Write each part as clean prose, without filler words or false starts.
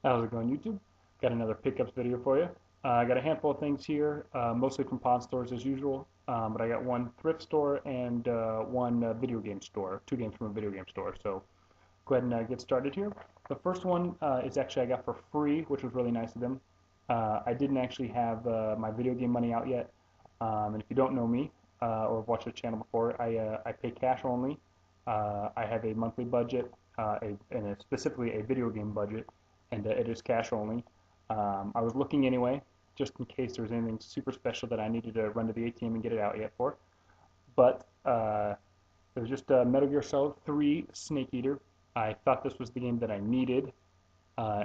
How's it going, YouTube? Got another pickups video for you. I got a handful of things here, mostly from pawn stores as usual, but I got one thrift store and one video game store, two games from a video game store. So go ahead and get started here. The first one is actually I got for free, which was really nice of them. I didn't actually have my video game money out yet, and if you don't know me or have watched the channel before, I pay cash only. I have a monthly budget, specifically a video game budget, and it is cash only. I was looking anyway, just in case there was anything super special that I needed to run to the ATM and get it out yet for. But it was just Metal Gear Solid 3 Snake Eater. I thought this was the game that I needed.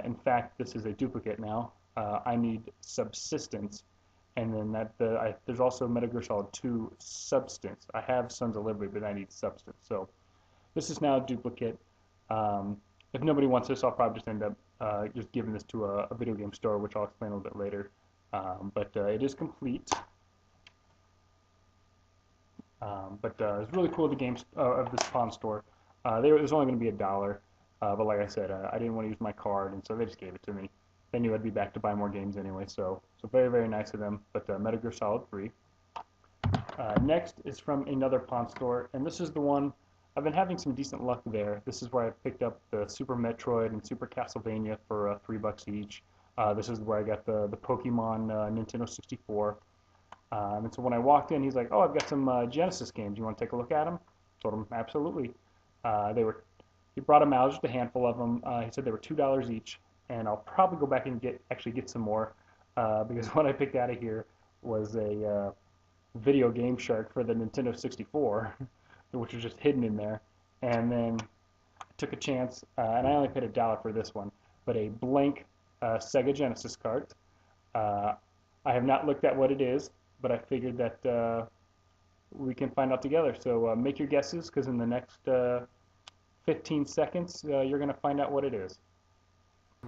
In fact, this is a duplicate now. I need Subsistence, and then there's also Metal Gear Solid 2 Substance. I have Sons of Liberty, but I need Substance. So this is now a duplicate. If nobody wants this, I'll probably just end up just giving this to a video game store, which I'll explain a little bit later. But it is complete. It's really cool, the games of this pawn store. It was only going to be $1, but like I said, I didn't want to use my card, and so they just gave it to me. They knew I'd be back to buy more games anyway, so very, very nice of them. But Metal Gear Solid 3. Next is from another pawn store, and this is the one. I've been having some decent luck there. This is where I picked up the Super Metroid and Super Castlevania for $3 each. This is where I got the Pokemon Nintendo 64. And so when I walked in, he's like, "Oh, I've got some Genesis games. You want to take a look at them?" Told him, "Absolutely." He brought them out, just a handful of them. He said they were $2 each, and I'll probably go back and actually get some more because what I picked out of here was a Video Game Shark for the Nintendo 64. Which was just hidden in there, and then I took a chance, and I only paid $1 for this one, but a blank Sega Genesis cart. I have not looked at what it is, but I figured that we can find out together. So make your guesses, because in the next 15 seconds, you're going to find out what it is.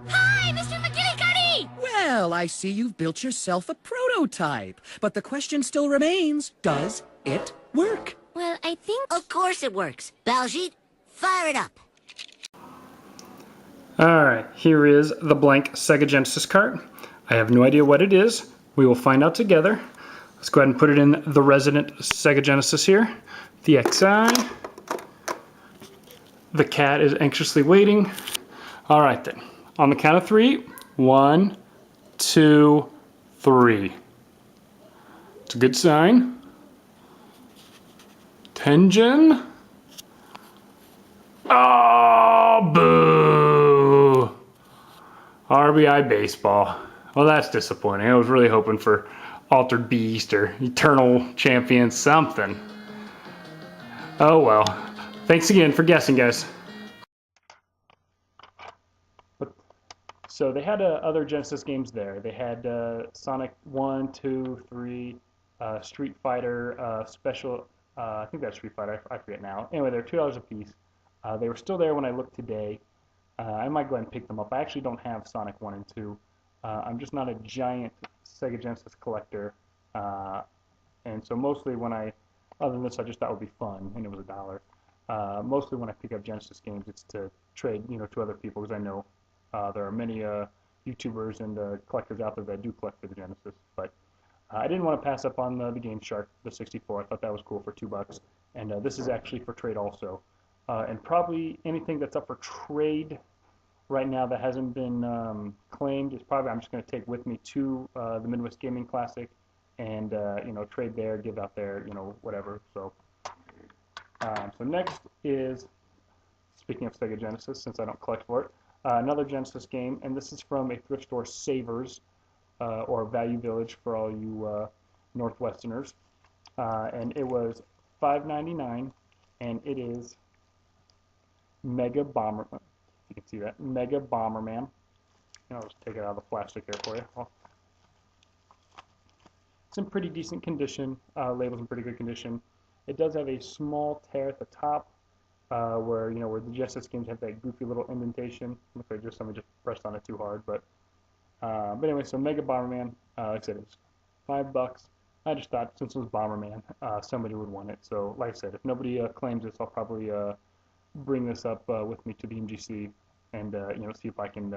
Hi, Mr. McGillicuddy! Well, I see you've built yourself a prototype, but the question still remains, does it work? Well, I think... Of course it works. Baljeet, fire it up. Alright, here is the blank Sega Genesis cart. I have no idea what it is. We will find out together. Let's go ahead and put it in the resident Sega Genesis here. The XI. The cat is anxiously waiting. Alright then. On the count of 3, 1, 2, 3. It's a good sign. Tengen. Oh, boo. RBI Baseball. Well, that's disappointing. I was really hoping for Altered Beast or Eternal Champion something. Oh well. Thanks again for guessing, guys. So they had other Genesis games there. They had Sonic 1, 2, 3, Street Fighter, Special... I think that's Street Fighter, I forget now. Anyway, they're $2 a piece. They were still there when I looked today. I might go ahead and pick them up. I actually don't have Sonic 1 and 2. I'm just not a giant Sega Genesis collector. And so mostly when other than this, I just thought it would be fun, and it was $1. Mostly when I pick up Genesis games, it's to trade, to other people, because I know there are many YouTubers and collectors out there that do collect for the Genesis. But I didn't want to pass up on the Game Shark, the 64. I thought that was cool for $2. And this is actually for trade also. And probably anything that's up for trade right now that hasn't been claimed is probably I'm just going to take with me to the Midwest Gaming Classic and trade there, give out there, whatever. So next is, speaking of Sega Genesis, since I don't collect for it, another Genesis game, and this is from a thrift store, Savers. Or Value Village for all you Northwesterners, and it was $5.99, and it is Mega Bomber. You can see that Mega Bomberman. I'll just take it out of the plastic here for you. Well, it's in pretty decent condition. Label's in pretty good condition. It does have a small tear at the top, where the Genesis games have that goofy little indentation. Looks like somebody just pressed on it too hard, but anyway, so Mega Bomberman, like I said, it's $5. I just thought since it was Bomberman, somebody would want it. So, like I said, if nobody claims this, I'll probably bring this up with me to the MGC and see if I can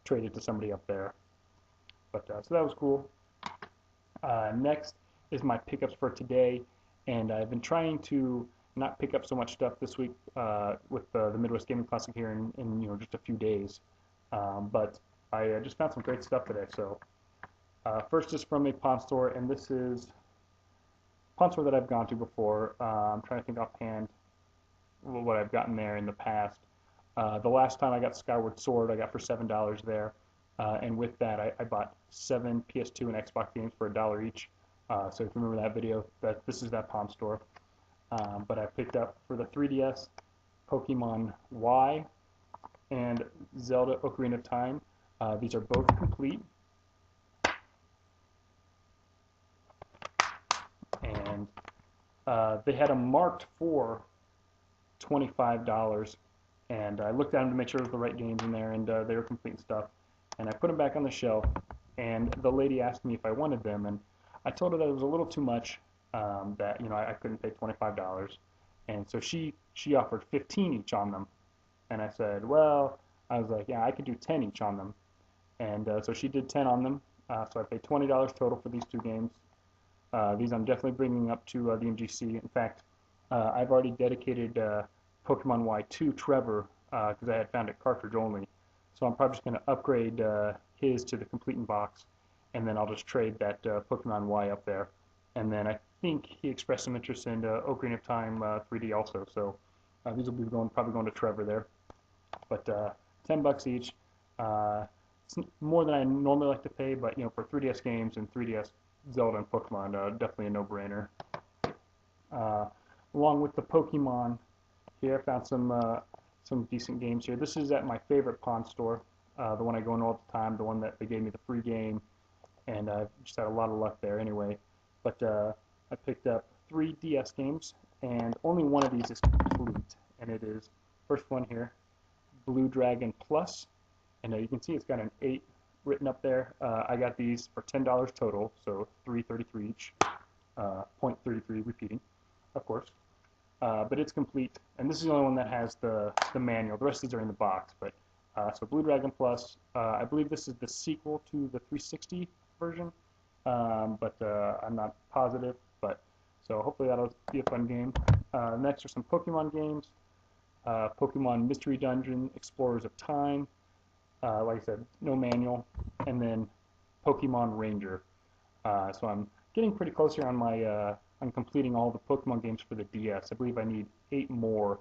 trade it to somebody up there. But so that was cool. Next is my pickups for today, and I've been trying to not pick up so much stuff this week with the Midwest Gaming Classic here in just a few days. But I just found some great stuff today. So first is from a pawn store, and this is a pawn store that I've gone to before. I'm trying to think offhand what I've gotten there in the past. The last time I got Skyward Sword, I got for $7 there. And with that, I bought 7 PS2 and Xbox games for $1 each. So if you remember that video, this is that pawn store. But I picked up for the 3DS Pokemon Y and Zelda Ocarina of Time. These are both complete. And they had them marked for $25. And I looked at them to make sure it was the right games in there, and they were complete stuff. And I put them back on the shelf, and the lady asked me if I wanted them, and I told her that it was a little too much, that I couldn't pay $25, and so she offered 15 each on them, and I said, well, I was like, yeah, I could do 10 each on them, and so she did 10 on them, so I paid $20 total for these two games. These I'm definitely bringing up to the MGC. In fact, I've already dedicated Pokemon Y to Trevor because I had found it cartridge only. So I'm probably just going to upgrade his to the complete in box, and then I'll just trade that Pokemon Y up there. And then I think he expressed some interest in Ocarina of Time 3D also. So these will be probably going to Trevor there. But $10 each. It's more than I normally like to pay, but for 3DS games and 3DS Zelda and Pokemon, definitely a no-brainer. Along with the Pokemon, here I found some decent games here. This is at my favorite pawn store, the one I go in all the time, the one that they gave me the free game, and I've just had a lot of luck there anyway. But I picked up 3 DS games, and only one of these is complete, and it is, first one here, Blue Dragon Plus, and you can see it's got an 8 written up there. I got these for $10 total, so $3.33 each, .33 repeating, of course. But it's complete, and this is the only one that has the manual. The rest of these are in the box. But so Blue Dragon Plus, I believe this is the sequel to the 360 version, but I'm not positive. But so hopefully that'll be a fun game. Next are some Pokemon games. Pokemon Mystery Dungeon, Explorers of Time. Like I said, no manual, and then Pokemon Ranger. So I'm getting pretty close here on my on completing all the Pokemon games for the DS. I believe I need 8 more,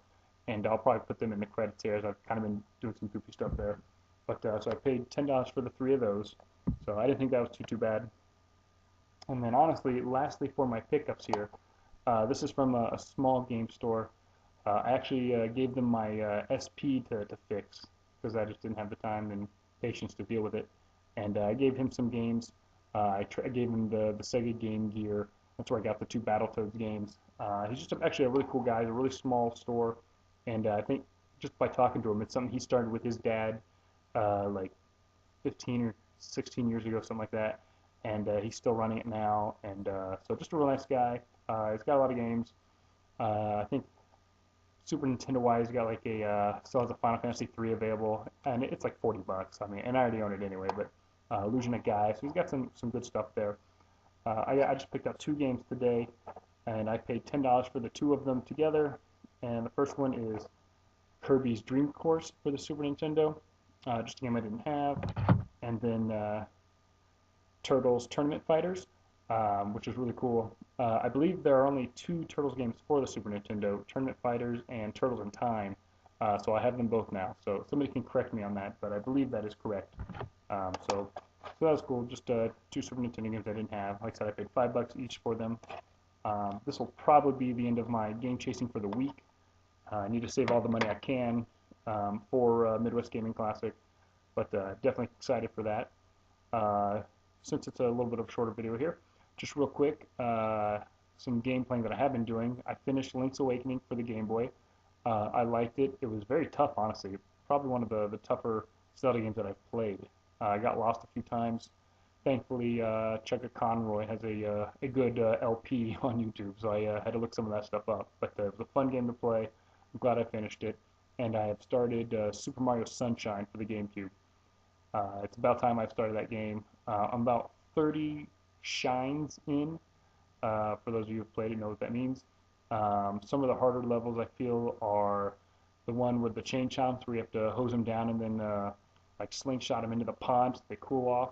and I'll probably put them in the credits here as I've kind of been doing some goofy stuff there. But so I paid $10 for the 3 of those, so I didn't think that was too bad. And then honestly, lastly for my pickups here, this is from a small game store. I actually gave them my SP to fix because I just didn't have the time and patience to deal with it. And I gave him some games. I gave him the Sega Game Gear. That's where I got the 2 Battletoads games. He's just actually a really cool guy. He's a really small store, and I think just by talking to him, it's something he started with his dad like 15 or 16 years ago, something like that, and he's still running it now. And so just a real nice guy. He's got a lot of games. I think Super Nintendo wise, he's got like still has a Final Fantasy 3 available, and it's like $40. I mean, and I already own it anyway, but Illusion Guy, so he's got some good stuff there. I just picked up 2 games today, and I paid $10 for the 2 of them together. And the first one is Kirby's Dream Course for the Super Nintendo, just a game I didn't have. And then Turtles Tournament Fighters, which is really cool. I believe there are only 2 Turtles games for the Super Nintendo, Tournament Fighters and Turtles in Time. So I have them both now. So somebody can correct me on that, but I believe that is correct. So that was cool. Just 2 Super Nintendo games I didn't have. Like I said, I paid $5 each for them. This will probably be the end of my game chasing for the week. I need to save all the money I can for Midwest Gaming Classic, but definitely excited for that. Since it's a little bit of a shorter video here, just real quick, some game playing that I have been doing. I finished Link's Awakening for the Game Boy. I liked it. It was very tough, honestly. Probably one of the tougher Zelda games that I've played. I got lost a few times. Thankfully, Chugga Conroy has a good LP on YouTube, so I had to look some of that stuff up. But it was a fun game to play. I'm glad I finished it. And I have started Super Mario Sunshine for the GameCube. It's about time I started that game. I'm about 30 shines in. For those of you who've played it, know what that means. Some of the harder levels I feel are the one with the chain chomps where you have to hose them down and then like slingshot them into the pond so they cool off.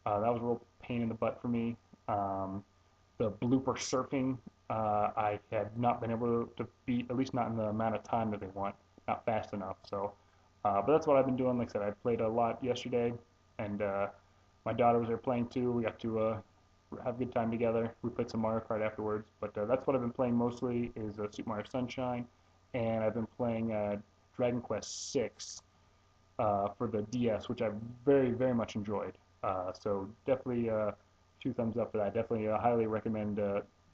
That was a real pain in the butt for me. The blooper surfing, I had not been able to beat, at least not in the amount of time that they want, not fast enough. So, but that's what I've been doing. Like I said, I played a lot yesterday, and my daughter was there playing too. We got to have a good time together. We played some Mario Kart afterwards, but that's what I've been playing mostly is Super Mario Sunshine, and I've been playing Dragon Quest VI for the DS, which I've very much enjoyed. So definitely two thumbs up for that. Definitely highly recommend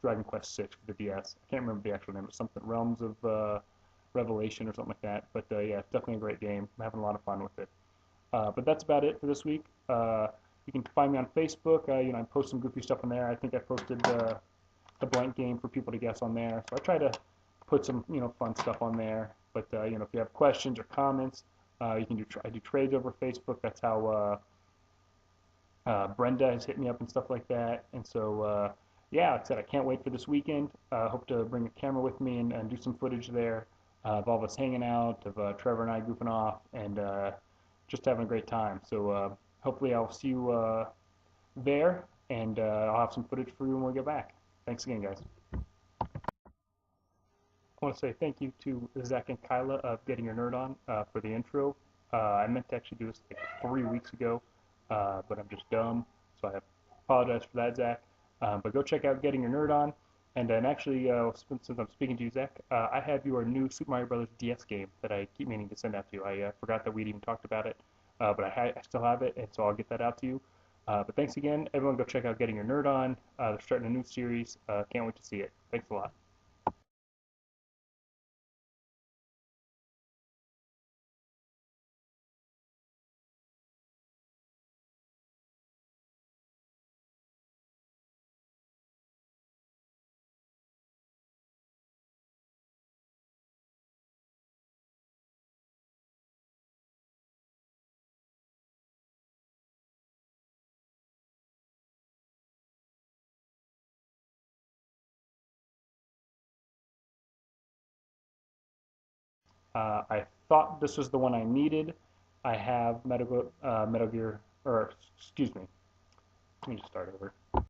Dragon Quest VI for the DS. I can't remember the actual name. It's something Realms of Revelation or something like that. But yeah, it's definitely a great game. I'm having a lot of fun with it. But that's about it for this week. You can find me on Facebook. I post some goofy stuff on there. I think I posted the blank game for people to guess on there. So I try to put some fun stuff on there. But if you have questions or comments, you can I do trades over Facebook. That's how Brenda has hit me up and stuff like that. And so yeah, like I said, I can't wait for this weekend. Hope to bring a camera with me and do some footage there of all of us hanging out, of Trevor and I goofing off, and just having a great time. So hopefully I'll see you there, and I'll have some footage for you when we get back. Thanks again, guys. I want to say thank you to Zach and Kyla of Getting Your Nerd On for the intro. I meant to actually do this like 3 weeks ago, but I'm just dumb, so I apologize for that, Zach. But go check out Getting Your Nerd On. And then actually, since I'm speaking to you, Zach, I have your new Super Mario Brothers DS game that I keep meaning to send out to you. I forgot that we'd even talked about it, but I still have it, and so I'll get that out to you. But thanks again. Everyone go check out Getting Your Nerd On. They're starting a new series. Can't wait to see it. Thanks a lot. I thought this was the one I needed. I have Metal Gear, or excuse me, let me just start over.